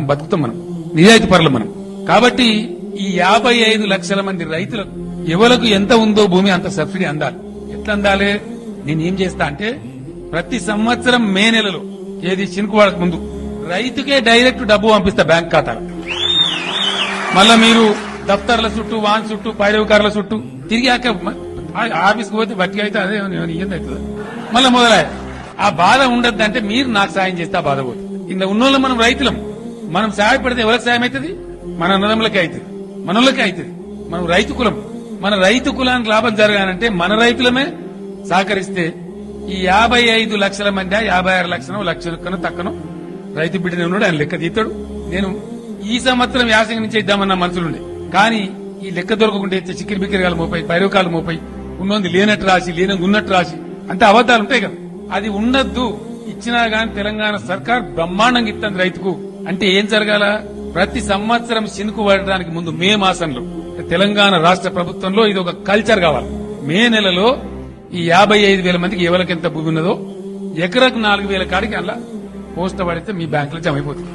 బతుకుతాం మనం, నిజాయితీ పరులు మనం. కాబట్టి ఈ 55 లక్షల మంది రైతులకు ఎవరికి ఎంత ఉందో భూమి అంత సబ్సిడీ అందాలి. ఎట్లా అందాలి? నేనేం చేస్తా అంటే ప్రతి సంవత్సరం మే నెలలో, ఏది చినుకువాడక ముందు, రైతుకే డైరెక్ట్ డబ్బు పంపిస్తా బ్యాంక్ ఖాతాలో. మళ్ళా మీరు దఫ్తర్ల చుట్టూ, వాన్ చుట్టూ, పైరవకారుల చుట్టూ తిరిగాక ఆఫీస్కి పోతే బట్టి అయితే అదే అవుతుంది. మళ్ళా మొదలయ్య ఆ బాధ ఉండద్దంటే మీరు నాకు సాయం చేస్తే ఆ బాధ పోతుంది. ఇంత ఉన్నోళ్ళం మనం రైతులం, మనం సహాయపడితే ఎవరికి సాయం అవుతుంది? మన అన్నదమ్ములకే అవుతుంది, మనోళ్ళకే అవుతుంది. మనం రైతు కులం. మన రైతు కులానికి లాభం జరగాలంటే మన రైతులమే సహకరిస్తే ఈ 55 లక్షల మంది 56 లక్షలు, లక్ష కన్నా తక్కను రైతు బిడ్డనే ఉన్నాడు, ఆయన లెక్క తీస్తాడు. నేను ఈ సంవత్సరం యాసంగి నుంచి ఇద్దామన్న మనసులుండే, కానీ ఈ లెక్క దొరకకుండా చిక్కిరి బిక్కిరిగాలు మోపై, పైరవకాలు మోపై, ఉన్నోంది లేనట్టు రాసి, లేని ఉన్నట్టు రాసి, అంతే అబద్దాలు ఉంటాయి కదా. అది ఉండద్దు. ఇచ్చినా గాని తెలంగాణ సర్కార్ బ్రహ్మాండంగా ఇస్తుంది రైతుకు. అంటే ఏం జరగాల? ప్రతి సంవత్సరం చినుకు పడడానికి ముందు మే మాసంలో తెలంగాణ రాష్ట్ర ప్రభుత్వంలో ఇది ఒక కల్చర్ కావాలి. మే నెలలో ఈ 55,000 మందికి ఎవరికి ఎంత భూమి ఉన్నదో ఎకరకు 4,000 కాడికి అలా పోస్ట్ పడితే మీ బ్యాంకులో జమ అయిపోతుంది.